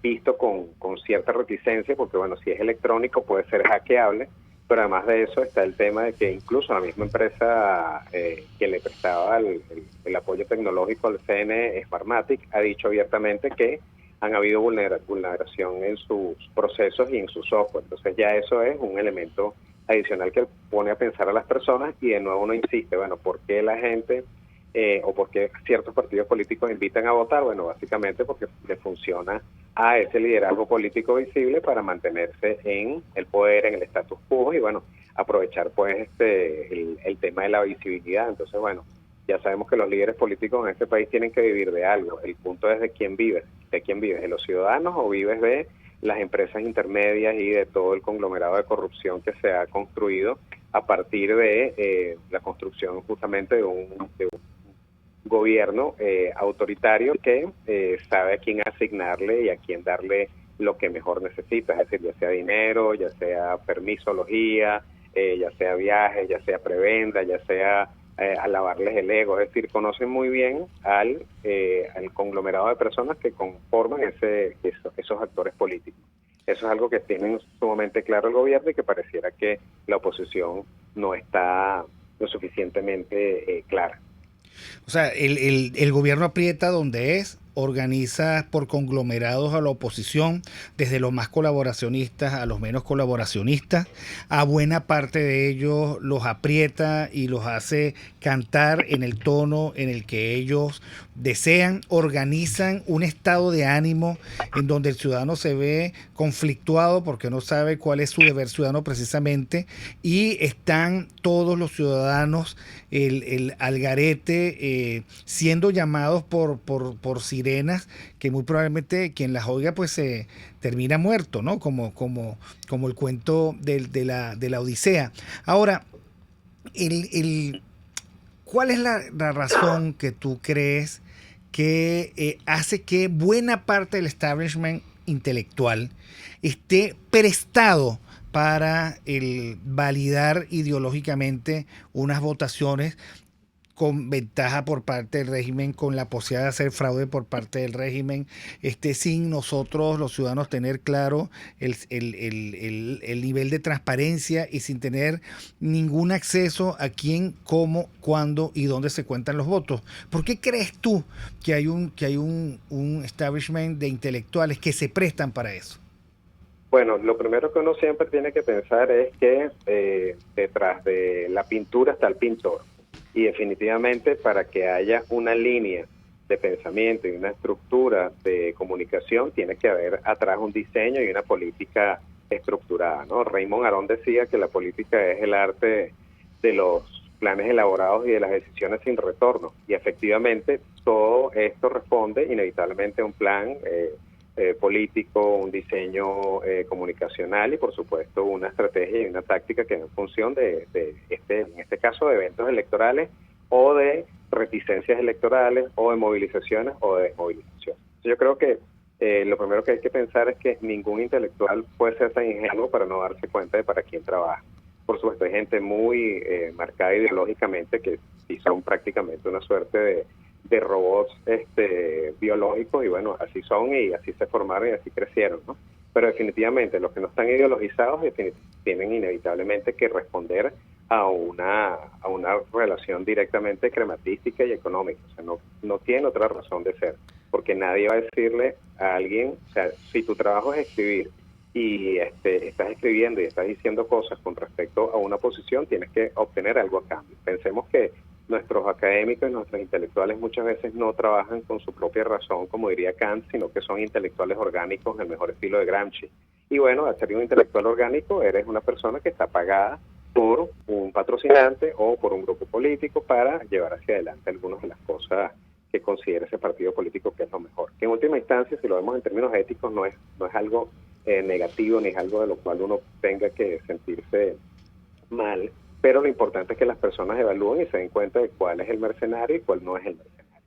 visto con cierta reticencia, porque bueno, si es electrónico puede ser hackeable, pero además de eso está el tema de que incluso la misma empresa que le prestaba el apoyo tecnológico al CNE, Smartmatic, ha dicho abiertamente que han habido vulneración en sus procesos y en su software. Entonces ya eso es un elemento adicional que pone a pensar a las personas, y de nuevo uno insiste, bueno, ¿por qué la gente o por qué ciertos partidos políticos invitan a votar? Bueno, básicamente porque le funciona a ese liderazgo político visible para mantenerse en el poder, en el status quo, y bueno, aprovechar pues el tema de la visibilidad. Entonces, bueno, ya sabemos que los líderes políticos en este país tienen que vivir de algo. El punto es de quién vives. ¿De quién vives? ¿De los ciudadanos o vives de las empresas intermedias y de todo el conglomerado de corrupción que se ha construido a partir de la construcción justamente de un gobierno autoritario que sabe a quién asignarle y a quién darle lo que mejor necesita? Es decir, ya sea dinero, ya sea permisología, ya sea viajes, ya sea prebenda, ya sea alabarles el ego. Es decir, conocen muy bien al conglomerado de personas que conforman esos actores políticos. Eso es algo que tienen sumamente claro el gobierno y que pareciera que la oposición no está lo suficientemente clara. O sea, el gobierno aprieta donde es, organiza por conglomerados a la oposición, desde los más colaboracionistas a los menos colaboracionistas. A buena parte de ellos los aprieta y los hace cantar en el tono en el que ellos desean. Organizan un estado de ánimo en donde el ciudadano se ve conflictuado porque no sabe cuál es su deber ciudadano precisamente, y están todos los ciudadanos el algarete, siendo llamados por sirenas que muy probablemente quien las oiga pues se termina muerto, ¿no? Como el cuento de la Odisea. Ahora, ¿cuál es la razón que tú crees que hace que buena parte del establishment intelectual esté prestado para validar ideológicamente unas votaciones con ventaja por parte del régimen, con la posibilidad de hacer fraude por parte del régimen, sin nosotros los ciudadanos tener claro el nivel de transparencia y sin tener ningún acceso a quién, cómo, cuándo y dónde se cuentan los votos? ¿Por qué crees tú que hay un establishment de intelectuales que se prestan para eso? Bueno, lo primero que uno siempre tiene que pensar es que detrás de la pintura está el pintor. Y definitivamente para que haya una línea de pensamiento y una estructura de comunicación tiene que haber atrás un diseño y una política estructurada, ¿no? Raymond Aron decía que la política es el arte de los planes elaborados y de las decisiones sin retorno. Y efectivamente todo esto responde inevitablemente a un plan político, un diseño comunicacional y por supuesto una estrategia y una táctica que en función de en este caso de eventos electorales o de reticencias electorales o de movilizaciones o de desmovilizaciones. Yo creo que lo primero que hay que pensar es que ningún intelectual puede ser tan ingenuo para no darse cuenta de para quién trabaja. Por supuesto, hay gente muy marcada ideológicamente que sí son prácticamente una suerte de robots biológicos, y bueno, así son y así se formaron y así crecieron, ¿no? Pero definitivamente los que no están ideologizados tienen inevitablemente que responder a una relación directamente crematística y económica. O sea, no tiene otra razón de ser, porque nadie va a decirle a alguien, o sea, si tu trabajo es escribir y estás escribiendo y estás diciendo cosas con respecto a una posición, tienes que obtener algo a cambio. Pensemos que nuestros académicos y nuestros intelectuales muchas veces no trabajan con su propia razón, como diría Kant, sino que son intelectuales orgánicos, el mejor estilo de Gramsci. Y bueno, al ser un intelectual orgánico, eres una persona que está pagada por un patrocinante o por un grupo político para llevar hacia adelante algunas de las cosas que considera ese partido político que es lo mejor. Que en última instancia, si lo vemos en términos éticos, no es algo negativo ni es algo de lo cual uno tenga que sentirse mal, pero lo importante es que las personas evalúen y se den cuenta de cuál es el mercenario y cuál no es el mercenario.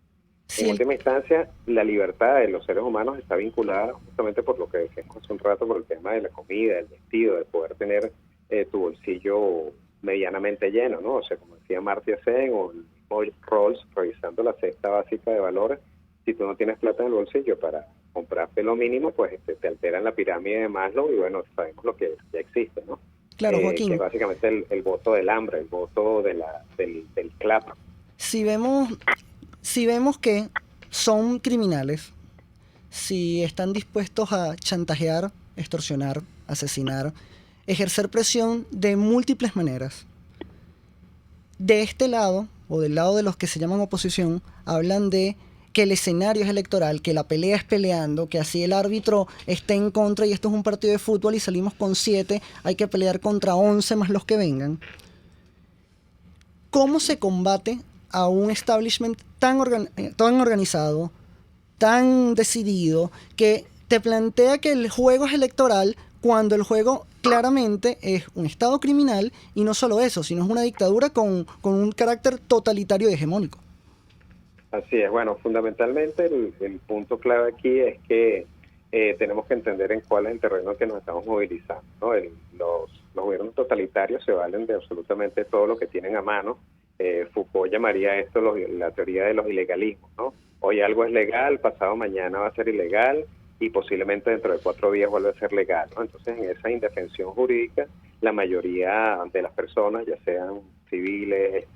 Sí. En última instancia, la libertad de los seres humanos está vinculada justamente por lo que decíamos hace un rato, por el tema de la comida, del vestido, de poder tener tu bolsillo medianamente lleno, ¿no? O sea, como decía Amartya Sen o Rawls, revisando la cesta básica de valores, si tú no tienes plata en el bolsillo para comprarte lo mínimo, pues te alteran la pirámide de Maslow y bueno, sabemos lo que ya existe, ¿no? Claro, Joaquín. Que es básicamente el voto del hambre, el voto del clap. Si vemos que son criminales, si están dispuestos a chantajear, extorsionar, asesinar, ejercer presión de múltiples maneras, de este lado, o del lado de los que se llaman oposición, hablan de que el escenario es electoral, que la pelea es peleando, que así el árbitro esté en contra y esto es un partido de fútbol y salimos con 7, hay que pelear contra 11 más los que vengan. ¿Cómo se combate a un establishment tan organizado, tan decidido, que te plantea que el juego es electoral cuando el juego claramente es un estado criminal y no solo eso, sino es una dictadura con un carácter totalitario y hegemónico? Así es, bueno, fundamentalmente el punto clave aquí es que tenemos que entender en cuál es el terreno que nos estamos movilizando, ¿no? Los gobiernos totalitarios se valen de absolutamente todo lo que tienen a mano. Foucault llamaría esto la teoría de los ilegalismos, ¿no? Hoy algo es legal, pasado mañana va a ser ilegal y posiblemente dentro de 4 días vuelve a ser legal, ¿no? Entonces, en esa indefensión jurídica, la mayoría de las personas, ya sean civiles,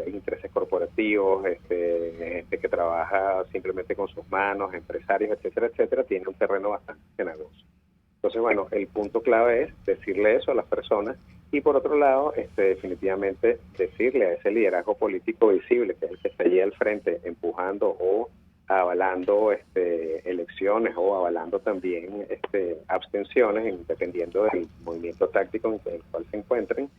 intereses corporativos, gente que trabaja simplemente con sus manos, empresarios, etcétera, etcétera, tiene un terreno bastante cenagoso. Entonces, bueno, el punto clave es decirle eso a las personas y, por otro lado, definitivamente decirle a ese liderazgo político visible, que es el que está allí al frente empujando o avalando elecciones o avalando también abstenciones, dependiendo del movimiento táctico en el cual se encuentren.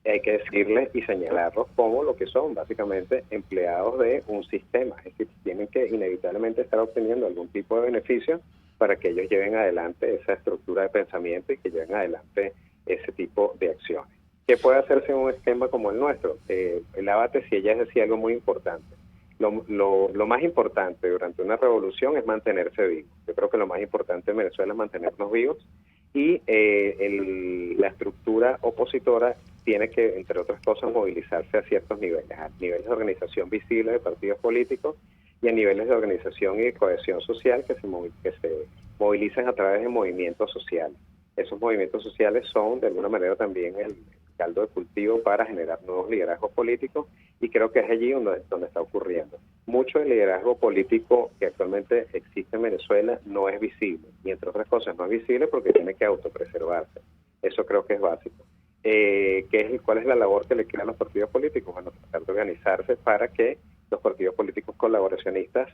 Hay que decirles y señalarlos como lo que son, básicamente empleados de un sistema, es decir, tienen que inevitablemente estar obteniendo algún tipo de beneficio para que ellos lleven adelante esa estructura de pensamiento y que lleven adelante ese tipo de acciones. ¿Qué puede hacerse en un esquema como el nuestro? El Abate, si ella decía algo muy importante. Lo más importante durante una revolución es mantenerse vivo. Yo creo que lo más importante en Venezuela es mantenernos vivos y la estructura opositora tiene que, entre otras cosas, movilizarse a ciertos niveles, a niveles de organización visible de partidos políticos y a niveles de organización y de cohesión social que se movilizan a través de movimientos sociales. Esos movimientos sociales son, de alguna manera, también el caldo de cultivo para generar nuevos liderazgos políticos y creo que es allí donde está ocurriendo. Mucho del liderazgo político que actualmente existe en Venezuela no es visible y, entre otras cosas, no es visible porque tiene que autopreservarse. Eso creo que es básico. ¿Cuál es la labor que le queda a los partidos políticos? Bueno, tratar de organizarse para que los partidos políticos colaboracionistas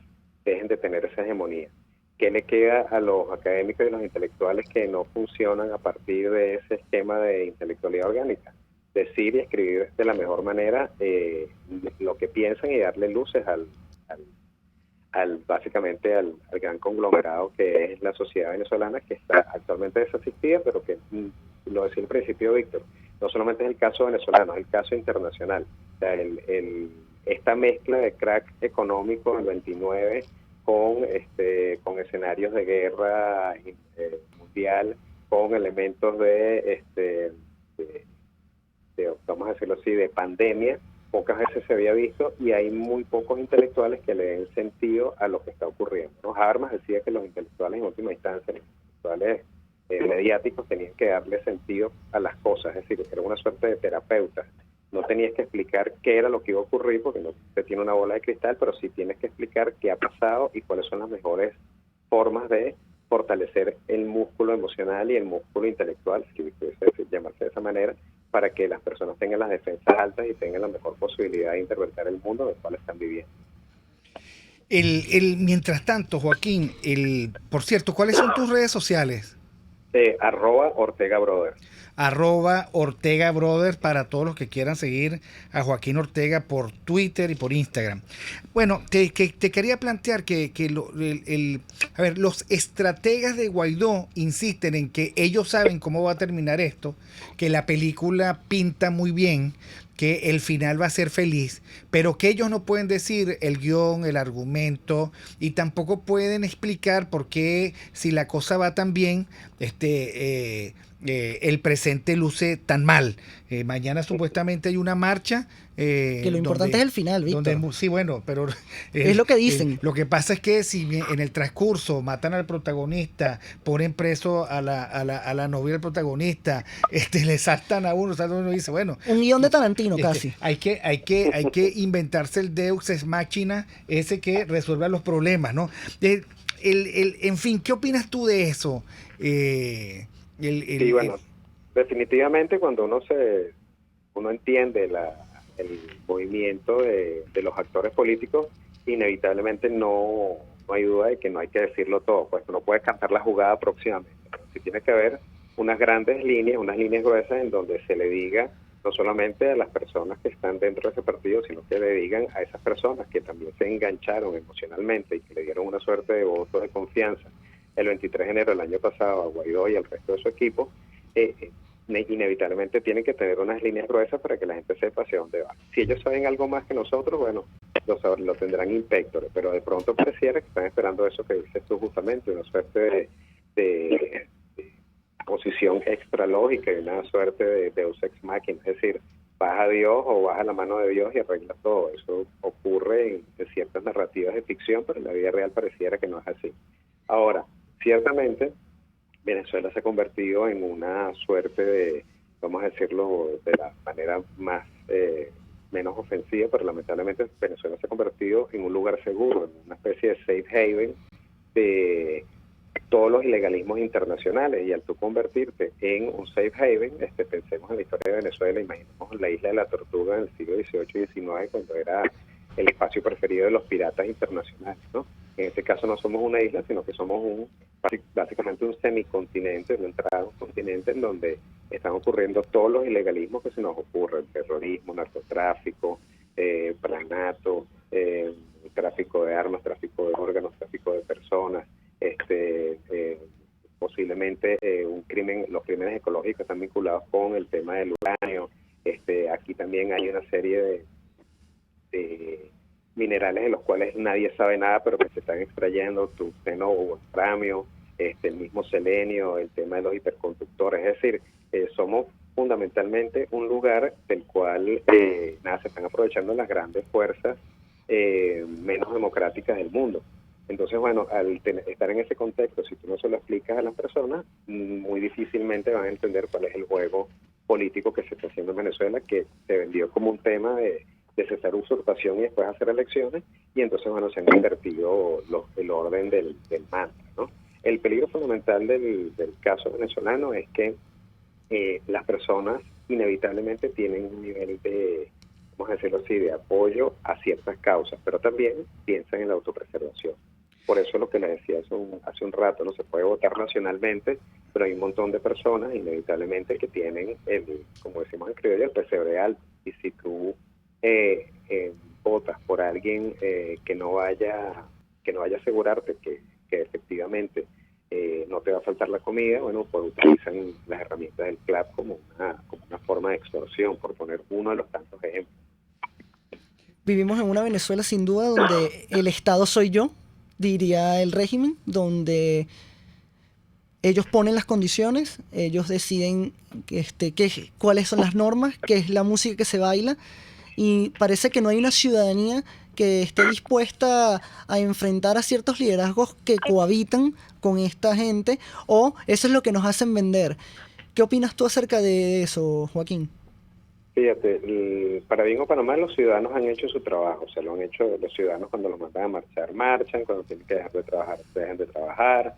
dejen de tener esa hegemonía. ¿Qué le queda a los académicos y los intelectuales que no funcionan a partir de ese esquema de intelectualidad orgánica? Decir y escribir de la mejor manera lo que piensan y darle luces básicamente al gran conglomerado que es la sociedad venezolana, que está actualmente desasistida, pero que, lo decía al principio Víctor, no solamente es el caso venezolano, es el caso internacional. O sea, esta mezcla de crack económico del 29 con escenarios de guerra mundial, con elementos vamos a decirlo así, de pandemia, pocas veces se había visto, y hay muy pocos intelectuales que le den sentido a lo que está ocurriendo, ¿no? Habermas decía que los intelectuales en última instancia, los intelectuales mediáticos, tenían que darle sentido a las cosas, es decir, era una suerte de terapeuta. No tenías que explicar qué era lo que iba a ocurrir, porque no se tiene una bola de cristal, pero sí tienes que explicar qué ha pasado y cuáles son las mejores formas de fortalecer el músculo emocional y el músculo intelectual, si pudiese llamarse de esa manera, para que las personas tengan las defensas altas y tengan la mejor posibilidad de interpretar el mundo del cual están viviendo. Mientras tanto, Joaquín, por cierto, ¿cuáles son tus redes sociales? @Ortega Brothers. @Ortega Brothers para todos los que quieran seguir a Joaquín Ortega por Twitter y por Instagram. Bueno, te quería plantear que los estrategas de Guaidó insisten en que ellos saben cómo va a terminar esto, que la película pinta muy bien, que el final va a ser feliz, pero que ellos no pueden decir el guión, el argumento, y tampoco pueden explicar por qué, si la cosa va tan bien, el presente luce tan mal. Mañana supuestamente hay una marcha. Que lo importante es el final, Víctor. Sí, bueno, pero es lo que dicen. Lo que pasa es que si en el transcurso matan al protagonista, ponen preso a la novia del protagonista, le saltan a uno y dice, bueno, un guión de Tarantino casi. Hay que inventarse el Deus Ex Machina ese que resuelva los problemas, ¿no? En fin, ¿qué opinas tú de eso? Sí, bueno, definitivamente cuando uno entiende el movimiento de los actores políticos, inevitablemente no hay duda de que no hay que decirlo todo, pues no puedes cantar la jugada próximamente. Sí tiene que haber unas grandes líneas, unas líneas gruesas en donde se le diga no solamente a las personas que están dentro de ese partido, sino que le digan a esas personas que también se engancharon emocionalmente y que le dieron una suerte de voto de confianza el 23 de enero del año pasado a Guaidó y al resto de su equipo, inevitablemente tienen que tener unas líneas gruesas para que la gente sepa hacia dónde va. Si ellos saben algo más que nosotros, bueno, lo tendrán inspectores, pero de pronto pareciera que están esperando eso que dices tú justamente, una suerte de posición extralógica y una suerte de Deus Ex Machina, es decir, baja Dios o baja la mano de Dios y arregla todo. Eso ocurre en ciertas narrativas de ficción, pero en la vida real pareciera que no es así. Ahora, ciertamente, Venezuela se ha convertido en una suerte de, vamos a decirlo de la manera menos ofensiva, pero lamentablemente Venezuela se ha convertido en un lugar seguro, en una especie de safe haven de todos los ilegalismos internacionales, y al tú convertirte en un safe haven, pensemos en la historia de Venezuela, imaginemos la isla de la Tortuga en el siglo XVIII y XIX, cuando era el espacio preferido de los piratas internacionales, ¿no? En este caso no somos una isla, sino que somos básicamente un semicontinente, una entrada a un continente en donde están ocurriendo todos los ilegalismos que se nos ocurren: terrorismo, narcotráfico, planato, tráfico de armas, tráfico de órganos, tráfico de personas, posiblemente los crímenes ecológicos están vinculados con el tema del uranio. Aquí también hay una serie de minerales de los cuales nadie sabe nada, pero que se están extrayendo: tungsteno o wolframio, el mismo selenio, el tema de los hiperconductores. Es decir, somos fundamentalmente un lugar del cual se están aprovechando las grandes fuerzas menos democráticas del mundo. Entonces, bueno, al estar en ese contexto, si tú no se lo explicas a las personas, muy difícilmente van a entender cuál es el juego político que se está haciendo en Venezuela, que se vendió como un tema de cesar usurpación y después hacer elecciones, y entonces, bueno, se han invertido el orden del mantra, ¿no? El peligro fundamental del caso venezolano es que las personas inevitablemente tienen un nivel de, vamos a decirlo así, de apoyo a ciertas causas, pero también piensan en la autopreservación. Por eso lo que les decía hace un rato, no se puede votar nacionalmente, pero hay un montón de personas inevitablemente que tienen, como decimos en criollo, el pesebre alto. Y si tú votas por alguien que no vaya a asegurarte que efectivamente no te va a faltar la comida, bueno, pues utilizan las herramientas del CLAP como una forma de extorsión, por poner uno de los tantos ejemplos. Vivimos en una Venezuela sin duda donde el Estado soy yo, diría el régimen, donde ellos ponen las condiciones, ellos deciden cuáles son las normas, qué es la música que se baila, y parece que no hay una ciudadanía que esté dispuesta a enfrentar a ciertos liderazgos que cohabitan con esta gente, o eso es lo que nos hacen vender. ¿Qué opinas tú acerca de eso, Joaquín? Fíjate, para bien o para mal, los ciudadanos han hecho su trabajo. O sea, lo han hecho los ciudadanos cuando los mandan a marchar, marchan, cuando tienen que dejar de trabajar, dejan de trabajar,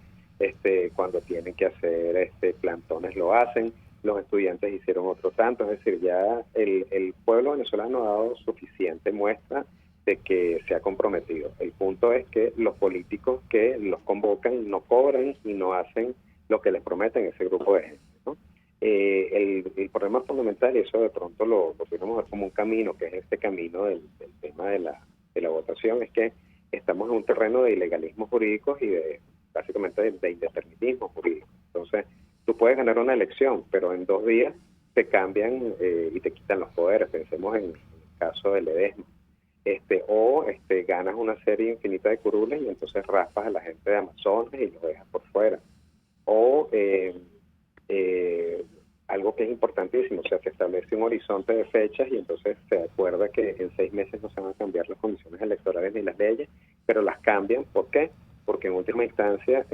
cuando tienen que hacer plantones, lo hacen. Los estudiantes hicieron otro tanto. Es decir, ya el pueblo venezolano ha dado suficiente muestra de que se ha comprometido. El punto es que los políticos que los convocan no cobran y no hacen lo que les prometen ese grupo de gente, ¿no? El problema fundamental, y eso de pronto lo podemos ver como un camino, que es este camino del tema de la votación, es que estamos en un terreno de ilegalismos jurídicos y básicamente de indeterminismo jurídico. Entonces, tú puedes ganar una elección, pero en 2 días te cambian y te quitan los poderes. Pensemos en el caso del Ledesma. Ganas una serie infinita de curules y entonces raspas a la gente de Amazonas y los dejas por fuera. O algo que es importantísimo, o sea, se establece un horizonte de fechas y entonces se acuerda que en 6 meses no se van a cambiar las condiciones electorales ni las leyes, pero las cambian. ¿Por qué? Porque en última instancia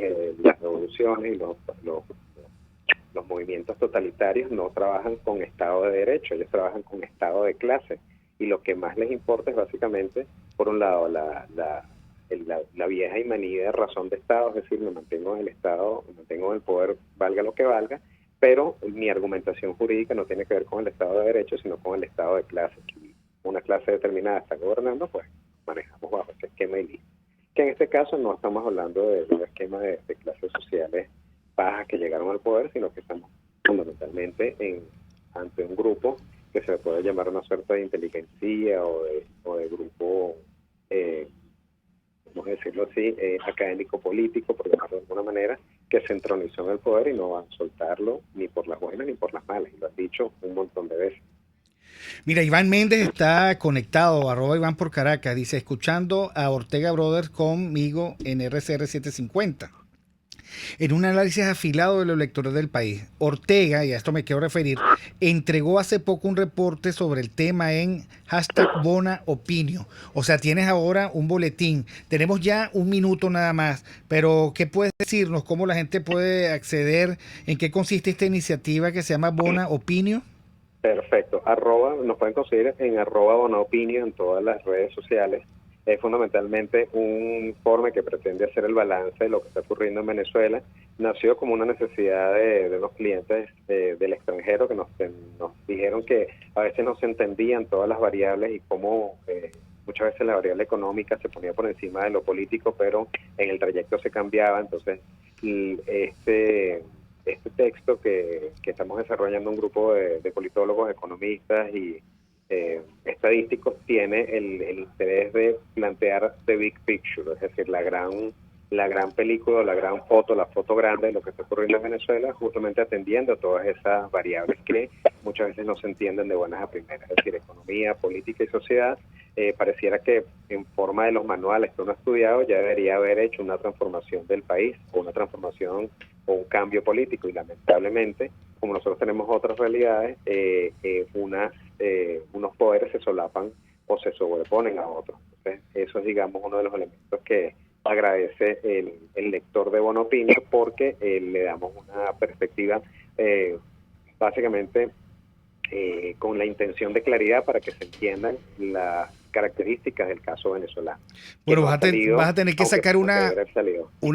las revoluciones y los movimientos totalitarios no trabajan con Estado de Derecho, ellos trabajan con Estado de clase, y lo que más les importa es básicamente, por un lado, la vieja y manida razón de Estado, es decir, me mantengo en el Estado, me mantengo en el poder, valga lo que valga, pero mi argumentación jurídica no tiene que ver con el Estado de Derecho, sino con el Estado de clase. Si una clase determinada está gobernando, pues manejamos bajo ese esquema y listo. Que en este caso no estamos hablando de un esquema de clases sociales bajas que llegaron al poder, sino que estamos fundamentalmente ante un grupo que se puede llamar una suerte de inteligencia o de grupo, vamos a decirlo así, académico-político, por llamarlo de alguna manera, que se entronizó en el poder y no van a soltarlo ni por las buenas ni por las malas, y lo has dicho un montón de veces. Mira, Iván Méndez está conectado, @Iván por Caracas, dice, escuchando a Ortega Brothers conmigo en RCR 750. En un análisis afilado de los electores del país, Ortega, y a esto me quiero referir, entregó hace poco un reporte sobre el tema en #BonaOpinio. O sea, tienes ahora un boletín. Tenemos ya 1 minuto nada más, pero ¿qué puedes decirnos? ¿Cómo la gente puede acceder? ¿En qué consiste esta iniciativa que se llama BonaOpinio? Perfecto. Nos pueden conseguir en @BonaOpinio en todas las redes sociales. Es fundamentalmente un informe que pretende hacer el balance de lo que está ocurriendo en Venezuela. Nació como una necesidad de unos clientes del extranjero que nos dijeron que a veces no se entendían todas las variables y cómo muchas veces la variable económica se ponía por encima de lo político, pero en el trayecto se cambiaba. Entonces, este texto que estamos desarrollando un grupo de politólogos, economistas y estadísticos tiene el interés de plantear the big picture, es decir, la gran película, la gran foto, la foto grande de lo que está ocurriendo en Venezuela, justamente atendiendo a todas esas variables que muchas veces no se entienden de buenas a primeras, es decir, economía, política y sociedad. Pareciera que en forma de los manuales que uno ha estudiado ya debería haber hecho una transformación del país, o una transformación o un cambio político, y lamentablemente, como nosotros tenemos otras realidades, unos poderes se solapan o se sobreponen a otros. Entonces, eso es, digamos, uno de los elementos que agradece el lector de BonaOpinio, porque le damos una perspectiva básicamente con la intención de claridad para que se entiendan las características del caso venezolano. Bueno, vas a tener que sacar una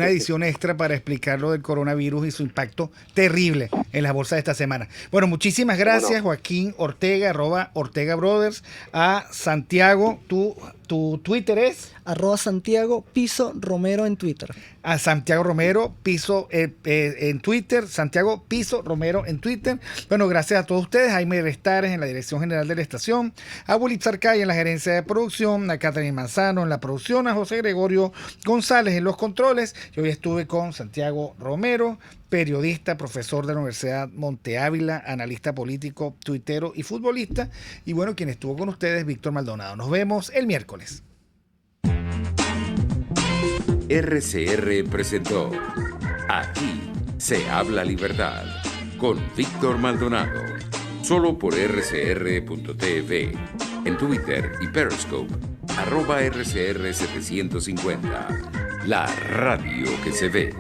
edición extra para explicar lo del coronavirus y su impacto terrible en las bolsas de esta semana. Bueno, muchísimas gracias, Joaquín Ortega, @Ortega Brothers. A Santiago, tu Twitter es @Santiago Piso Romero en Twitter. A Santiago Romero Piso en Twitter, Santiago Piso Romero en Twitter. Bueno, gracias a todos ustedes. Jaime Restares en la dirección general de la estación, a Willy Arcaya en la gerencia de producción, a Catherine Manzano en la producción, a José Gregorio González en los controles. Yo hoy estuve con Santiago Romero, periodista, profesor de la Universidad Monte Ávila, analista político, tuitero y futbolista. Y bueno, quien estuvo con ustedes, Víctor Maldonado. Nos vemos el miércoles. RCR presentó Aquí Se habla libertad con Víctor Maldonado. Solo por rcr.tv, en Twitter y Periscope, @RCR750. La radio que se ve.